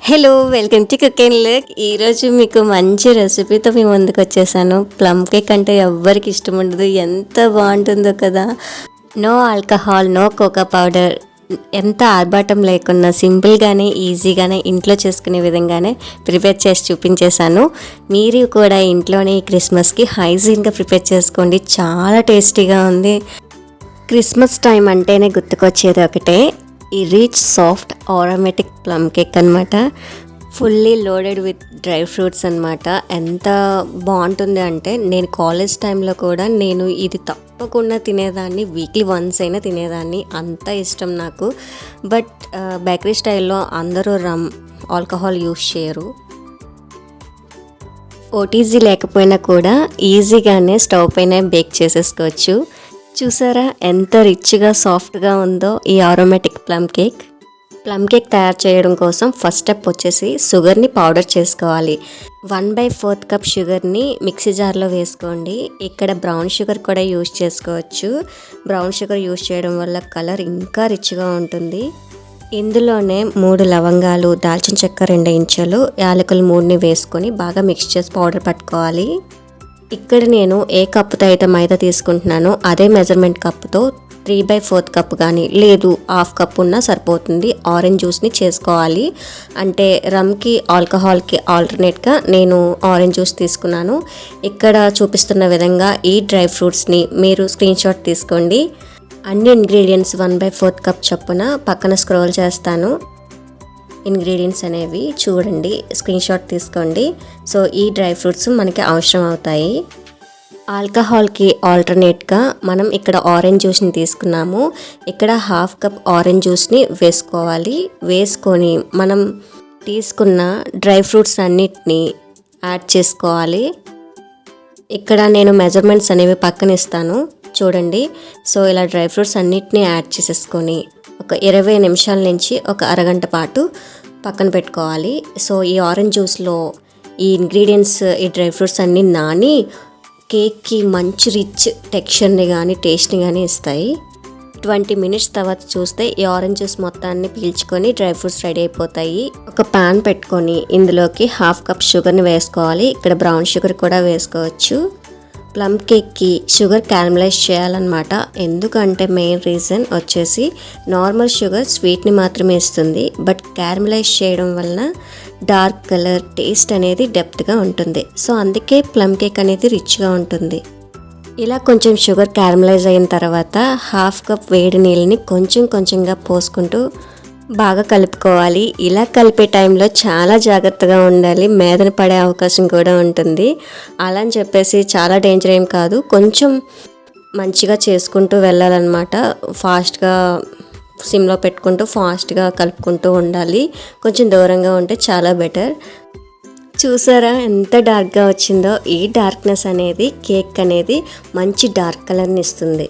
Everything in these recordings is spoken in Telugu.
Hello, welcome to cook and look. ఈరోజు మీకు మంచి రెసిపీతో మీ ముందుకు వచ్చేసాను. ప్లమ్ కేక్ అంటే ఎవ్వరికి ఇష్టం ఉండదు, ఎంత బాగుంటుందో కదా. No alcohol, no coca powder, ఎంత ఆర్భాటం లేకుండా సింపుల్గానే ఈజీగానే ఇంట్లో చేసుకునే విధంగానే ప్రిపేర్ చేసి చూపించేశాను. మీరు కూడా ఇంట్లోనే ఈ క్రిస్మస్కి హైజీన్గా ప్రిపేర్ చేసుకోండి, చాలా టేస్టీగా ఉంది. క్రిస్మస్ టైం అంటేనే గుర్తుకొచ్చేది ఒకటే, ఈ rich soft aromatic plum cake అనమాట. Fully loaded with dry fruits అనమాట. ఎంత బాగుంటుంది అంటే నేను కాలేజ్ టైంలో కూడా నేను ఇది తప్పకుండా తినేదాన్ని, వీక్లీ వన్స్ అయినా తినేదాన్ని, అంత ఇష్టం నాకు. బట్ బేకరీ స్టైల్లో అందరూ ఆల్కహాల్ యూస్ చేయరు. ఓటీజీ లేకపోయినా కూడా ఈజీగానే స్టవ్ పైన బేక్ చేసేసుకోవచ్చు. చూసారా ఎంత రిచ్గా సాఫ్ట్గా ఉందో ఈ aromatic plum cake. Plum cake తయారు చేయడం కోసం ఫస్ట్ స్టెప్ వచ్చేసి షుగర్ని పౌడర్ చేసుకోవాలి. 1/4 కప్ షుగర్ని మిక్సీ జార్లో వేసుకోండి. ఇక్కడ బ్రౌన్ షుగర్ కూడా యూజ్ చేసుకోవచ్చు. బ్రౌన్ షుగర్ యూజ్ చేయడం వల్ల కలర్ ఇంకా రిచ్గా ఉంటుంది. ఇందులోనే 3 లవంగాలు, దాల్చిన చెక్క 2 ఇంచులు, యాలకులు 3ని వేసుకొని బాగా మిక్స్ చేసి పౌడర్ పట్టుకోవాలి. ఇక్కడ నేను ఏ కప్పుతో అయితే మైదా తీసుకుంటున్నానో అదే మెజర్మెంట్ కప్పుతో 3/4 కప్ కానీ లేదు 1/2 కప్ ఉన్నా సరిపోతుంది. ఆరెంజ్ జ్యూస్ని చేసుకోవాలి. అంటే రమ్కి ఆల్కహాల్కి ఆల్టర్నేట్గా నేను ఆరెంజ్ జ్యూస్ తీసుకున్నాను. ఇక్కడ చూపిస్తున్న విధంగా ఈ డ్రై ఫ్రూట్స్ని మీరు స్క్రీన్ షాట్ తీసుకోండి. అన్ని ఇంగ్రీడియంట్స్ 1/4 కప్ చొప్పున పక్కన స్క్రోల్ చేస్తాను. ఇంగ్రీడియంట్స్ అనేవి చూడండి, స్క్రీన్ షాట్ తీసుకోండి. సో ఈ డ్రై ఫ్రూట్స్ మనకి అవసరం అవుతాయి. ఆల్కహాల్కి ఆల్టర్నేట్గా మనం ఇక్కడ ఆరెంజ్ జ్యూస్ని తీసుకున్నాము. ఇక్కడ 1/2 కప్ ఆరెంజ్ జ్యూస్ని వేసుకోవాలి. వేసుకొని మనం తీసుకున్న డ్రై ఫ్రూట్స్ అన్నిటినీ యాడ్ చేసుకోవాలి. ఇక్కడ నేను మెజర్మెంట్స్ అనేవి పక్కన ఇస్తాను చూడండి. సో ఇలా డ్రై ఫ్రూట్స్ అన్నిటినీ యాడ్ చేసేసుకొని ఒక 20 నిమిషాల నుంచి ఒక అరగంట పాటు పక్కన పెట్టుకోవాలి. సో ఈ ఆరెంజ్ జ్యూస్లో ఈ ఇంగ్రీడియంట్స్, ఈ డ్రై ఫ్రూట్స్ అన్నీ నాని కేక్కి మంచి రిచ్ టెక్స్చర్ని కానీ టేస్ట్ని కానీ ఇస్తాయి. 20 మినిట్స్ తర్వాత చూస్తే ఈ ఆరెంజ్ జ్యూస్ మొత్తాన్ని పీల్చుకొని డ్రై ఫ్రూట్స్ రెడీ అయిపోతాయి. ఒక ప్యాన్ పెట్టుకొని ఇందులోకి 1/2 కప్ షుగర్ని వేసుకోవాలి. ఇక్కడ బ్రౌన్ షుగర్ కూడా వేసుకోవచ్చు. ప్లమ్ కేక్కి షుగర్ క్యారమలైజ్ చేయాలన్నమాట. ఎందుకంటే మెయిన్ రీజన్ వచ్చేసి నార్మల్ షుగర్ స్వీట్ని మాత్రమే ఇస్తుంది, బట్ క్యారమలైజ్ చేయడం వలన డార్క్ కలర్, టేస్ట్ అనేది డెప్త్గా ఉంటుంది. సో అందుకే ప్లమ్ కేక్ అనేది రిచ్గా ఉంటుంది. ఇలా కొంచెం షుగర్ క్యారమలైజ్ అయిన తర్వాత 1/2 కప్ వేడి నీళ్ళని కొంచెం కొంచెంగా పోసుకుంటూ బాగా కలుపుకోవాలి. ఇలా కలిపే టైంలో చాలా జాగ్రత్తగా ఉండాలి, మీదన పడే అవకాశం కూడా ఉంటుంది. అలా అని చెప్పేసి చాలా డేంజర్ ఏం కాదు, కొంచెం మంచిగా చేసుకుంటూ వెళ్ళాలన్నమాట. ఫాస్ట్గా సిమ్లో పెట్టుకుంటూ ఫాస్ట్గా కలుపుకుంటూ ఉండాలి. కొంచెం దూరంగా ఉంటే చాలా బెటర్. చూసారా ఎంత డార్క్గా వచ్చిందో. ఈ డార్క్నెస్ అనేది కేక్ అనేది మంచి డార్క్ కలర్ని ఇస్తుంది.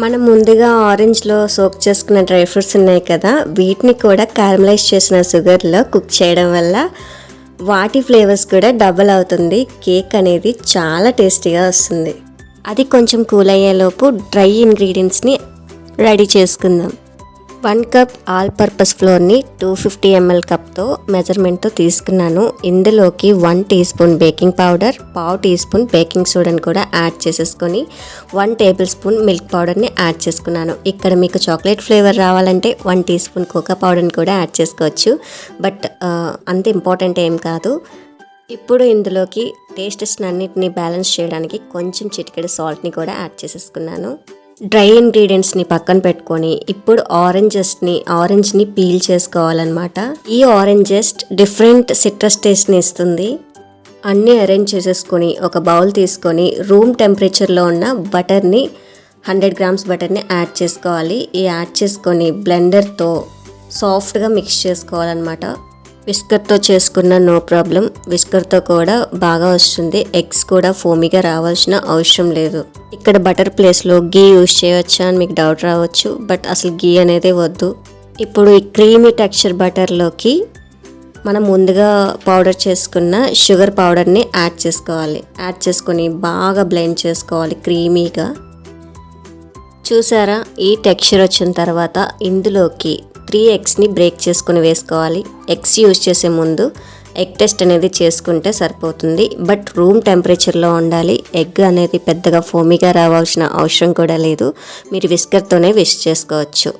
మనం ముందుగా ఆరెంజ్లో సోక్ చేసుకున్న డ్రై ఫ్రూట్స్ ఉన్నాయి కదా, వీటిని కూడా క్యారమలైజ్ చేసిన షుగర్లో కుక్ చేయడం వల్ల వాటి ఫ్లేవర్స్ కూడా డబుల్ అవుతుంది. కేక్ అనేది చాలా టేస్టీగా వస్తుంది. అది కొంచెం కూల్ అయ్యేలోపు డ్రై ఇంగ్రీడియంట్స్ని రెడీ చేసుకుందాం. 1 కప్ ఆల్ పర్పస్ ఫ్లోర్ని 250 ml కప్తో మెజర్మెంట్తో తీసుకున్నాను. ఇందులోకి 1 teaspoon baking powder, 1/2 teaspoon baking సోడాని కూడా యాడ్ చేసేసుకొని 1 టేబుల్ స్పూన్ మిల్క్ పౌడర్ని యాడ్ చేసుకున్నాను. ఇక్కడ మీకు చాక్లెట్ ఫ్లేవర్ రావాలంటే 1 టీ స్పూన్ కోకా పౌడర్ని కూడా యాడ్ చేసుకోవచ్చు, బట్ అంత ఇంపార్టెంట్ ఏం కాదు. ఇప్పుడు ఇందులోకి టేస్టెస్ అన్నిటిని బ్యాలెన్స్ చేయడానికి కొంచెం చిటికెడు సాల్ట్ని కూడా యాడ్ చేసేసుకున్నాను. డ్రై ఇంగ్రీడియంట్స్ని పక్కన పెట్టుకొని ఇప్పుడు ఆరెంజ్ని పీల్ చేసుకోవాలన్నమాట. ఈ ఆరెంజ్ జస్ట్ డిఫరెంట్ సిట్రస్ టేస్ట్ని ఇస్తుంది. అన్నీ అరేంజ్ చేసేసుకొని ఒక బౌల్ తీసుకొని రూమ్ టెంపరేచర్లో ఉన్న బటర్ని 100 గ్రామ్స్ బటర్ని యాడ్ చేసుకోవాలి. ఈ యాడ్ చేసుకొని బ్లెండర్తో సాఫ్ట్గా మిక్స్ చేసుకోవాలన్నమాట. విస్కర్తో చేసుకున్న నో ప్రాబ్లం, విస్కర్తో కూడా బాగా వస్తుంది. ఎగ్స్ కూడా ఫోమీగా రావాల్సిన అవసరం లేదు. ఇక్కడ బటర్ ప్లేస్లో గీ యూజ్ చేయవచ్చా అని మీకు డౌట్ రావచ్చు, బట్ అసలు గీ అనేది వద్దు. ఇప్పుడు ఈ క్రీమీ టెక్స్చర్ బటర్లోకి మనం ముందుగా పౌడర్ చేసుకున్న షుగర్ పౌడర్ని యాడ్ చేసుకోవాలి. యాడ్ చేసుకొని బాగా బ్లెండ్ చేసుకోవాలి క్రీమీగా. చూసారా, ఈ టెక్స్చర్ వచ్చిన తర్వాత ఇందులోకి 3 ఎగ్స్ని బ్రేక్ చేసుకుని వేసుకోవాలి. ఎగ్స్ యూజ్ చేసే ముందు ఎగ్ టెస్ట్ అనేది చేసుకుంటే సరిపోతుంది. బట్ రూమ్ టెంపరేచర్లో ఉండాలి. ఎగ్ అనేది పెద్దగా ఫోమీగా రావాల్సిన అవసరం కూడా లేదు. మీరు విస్కర్తోనే విస్క్ చేసుకోవచ్చు.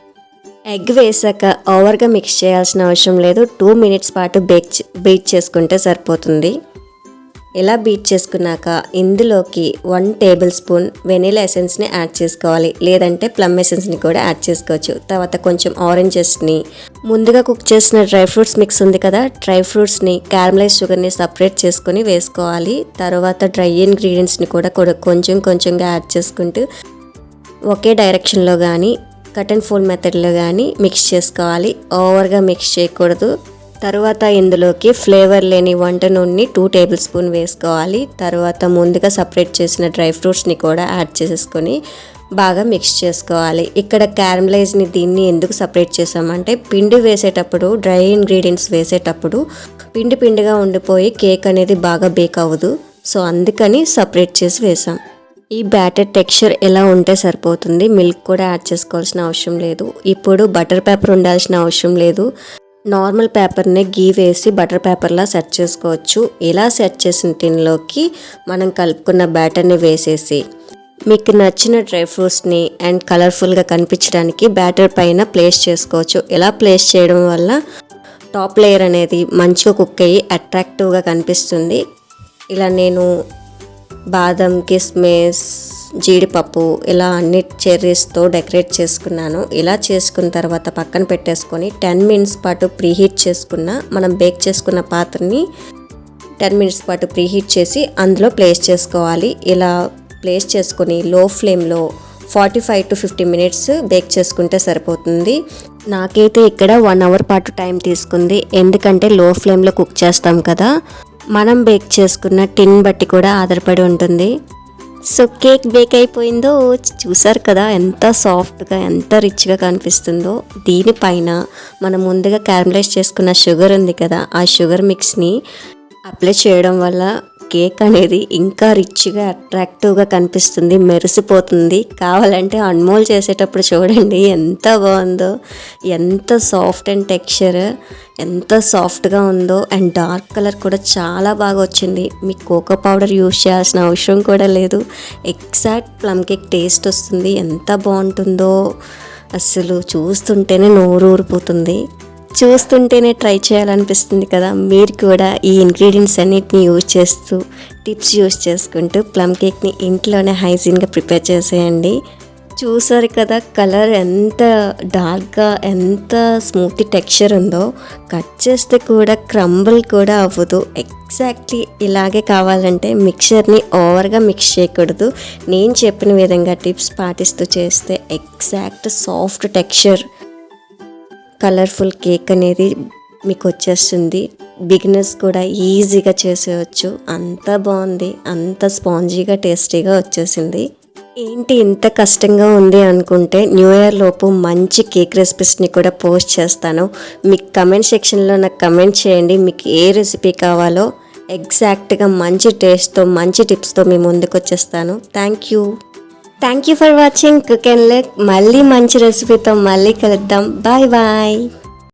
ఎగ్ వేసాక ఓవర్గా మిక్స్ చేయాల్సిన అవసరం లేదు. 2 మినిట్స్ పాటు బీట్ చేసుకుంటే సరిపోతుంది. ఇలా బీట్ చేసుకున్నాక ఇందులోకి 1 టేబుల్ స్పూన్ వెనిలా ఎసెన్స్ని యాడ్ చేసుకోవాలి. లేదంటే ప్లమ్ ఎసెన్స్ని కూడా యాడ్ చేసుకోవచ్చు. తర్వాత కొంచెం ఆరెంజెస్ని, ముందుగా కుక్ చేసిన డ్రై ఫ్రూట్స్ మిక్స్ ఉంది కదా, డ్రై ఫ్రూట్స్ని, క్యారమలైజ్ షుగర్ని సపరేట్ చేసుకొని వేసుకోవాలి. తర్వాత డ్రై ఇంగ్రీడియంట్స్ని కూడా కొంచెం కొంచెంగా యాడ్ చేసుకుంటూ ఒకే డైరెక్షన్లో కానీ కట్ అండ్ ఫోల్డ్ మెథడ్లో కానీ మిక్స్ చేసుకోవాలి. ఓవర్గా మిక్స్ చేయకూడదు. తర్వాత ఇందులోకి ఫ్లేవర్ లేని వంట నూనెని 2 టేబుల్ స్పూన్ వేసుకోవాలి. తర్వాత ముందుగా సపరేట్ చేసిన డ్రై ఫ్రూట్స్ని కూడా యాడ్ చేసేసుకొని బాగా మిక్స్ చేసుకోవాలి. ఇక్కడ క్యారమలైజ్ని దీన్ని ఎందుకు సపరేట్ చేసామంటే పిండి వేసేటప్పుడు, డ్రై ఇంగ్రీడియంట్స్ వేసేటప్పుడు పిండిగా ఉండిపోయి కేక్ అనేది బాగా బేక్ అవ్వదు. సో అందుకని సపరేట్ చేసి వేసాం. ఈ బ్యాటర్ టెక్స్చర్ ఎలా ఉంటే సరిపోతుంది. మిల్క్ కూడా యాడ్ చేసుకోవాల్సిన అవసరం లేదు. ఇప్పుడు బటర్ పేపర్ ఉండాల్సిన అవసరం లేదు. నార్మల్ పేపర్ని గీ వేసి బటర్ పేపర్లా సెట్ చేసుకోవచ్చు. ఇలా సెట్ చేసిన టిన్లోకి మనం కలుపుకున్న బ్యాటర్ని వేసేసి మీకు నచ్చిన డ్రై ఫ్రూట్స్ని అండ్ కలర్ఫుల్గా కనిపించడానికి బ్యాటర్ పైన ప్లేస్ చేసుకోవచ్చు. ఇలా ప్లేస్ చేయడం వల్ల టాప్ లేయర్ అనేది మంచిగా కుక్ అయ్యి అట్రాక్టివ్గా కనిపిస్తుంది. ఇలా నేను బాదం, కిస్మిస్, జీడిపప్పు ఇలా అన్ని చెర్రీస్తో డెకరేట్ చేసుకున్నాను. ఇలా చేసుకున్న తర్వాత పక్కన పెట్టేసుకొని 10 మినిట్స్ పాటు ప్రీహీట్ చేసుకున్న మనం బేక్ చేసుకున్న పాత్రని 10 మినిట్స్ పాటు ప్రీహీట్ చేసి అందులో ప్లేస్ చేసుకోవాలి. ఇలా ప్లేస్ చేసుకొని లో ఫ్లేమ్లో 45 to 50 మినిట్స్ బేక్ చేసుకుంటే సరిపోతుంది. నాకైతే ఇక్కడ 1 అవర్ పాటు టైం తీసుకుంది. ఎందుకంటే లో ఫ్లేమ్లో కుక్ చేస్తాం కదా, మనం బేక్ చేసుకున్న టిన్ బట్టి కూడా ఆధారపడి ఉంటుంది. సో కేక్ బేక్ అయిపోయిందో చూసారు కదా, ఎంత సాఫ్ట్గా ఎంత రిచ్గా కనిపిస్తుందో. దీనిపైన మనం ముందుగా క్యారమలైజ్ చేసుకున్న షుగర్ ఉంది కదా, ఆ షుగర్ మిక్స్ని అప్లై చేయడం వల్ల కేక్ అనేది ఇంకా రిచ్గా అట్రాక్టివ్గా కనిపిస్తుంది, మెరిసిపోతుంది. కావాలంటే అన్మోల్ చేసేటప్పుడు చూడండి ఎంత బాగుందో, ఎంత సాఫ్ట్ అండ్ టెక్స్చర్ ఎంత సాఫ్ట్గా ఉందో. అండ్ డార్క్ కలర్ కూడా చాలా బాగా వచ్చింది. మీకు కోకో పౌడర్ యూజ్ చేయాల్సిన అవసరం కూడా లేదు. ఎగ్జాక్ట్ ప్లమ్ కేక్ టేస్ట్ వస్తుంది. ఎంత బాగుంటుందో అసలు చూస్తుంటేనే నోరు ఊరిపోతుంది, చూస్తుంటేనే ట్రై చేయాలనిపిస్తుంది కదా. మీరు కూడా ఈ ఇంగ్రీడియంట్స్ అన్నిటిని యూజ్ చేస్తూ టిప్స్ యూజ్ చేసుకుంటూ ప్లమ్ కేక్ని ఇంట్లోనే హైజీన్గా ప్రిపేర్ చేసేయండి. చూసారు కదా కలర్ ఎంత డార్క్గా ఎంత స్మూతీ టెక్స్చర్ ఉందో. కట్ చేస్తే కూడా క్రంబుల్ కూడా అవ్వదు. ఎగ్జాక్ట్లీ ఇలాగే కావాలంటే మిక్చర్ని ఓవర్గా మిక్స్ చేయకూడదు. నేను చెప్పిన విధంగా టిప్స్ పాటిస్తూ చేస్తే exact soft texture colourful cake అనేది మీకు వచ్చేస్తుంది. బిగినర్స్ కూడా ఈజీగా చేసేయచ్చు. అంత బాగుంది, అంత స్పాంజీగా టేస్టీగా వచ్చేసింది. ఏంటి ఇంత కష్టంగా ఉంది అనుకుంటే న్యూ ఇయర్ లోపు మంచి కేక్ రెసిపీస్ని కూడా పోస్ట్ చేస్తాను. మీకు కమెంట్ సెక్షన్లో నాకు కమెంట్ చేయండి మీకు ఏ రెసిపీ కావాలో. ఎగ్జాక్ట్గా మంచి టేస్ట్తో మంచి టిప్స్తో మీ ముందుకు వచ్చేస్తాను. Thank you for watching cook and లెక్. మళ్ళీ మంచి రెసిపీతో మళ్ళీ కలుద్దాం. Bye bye.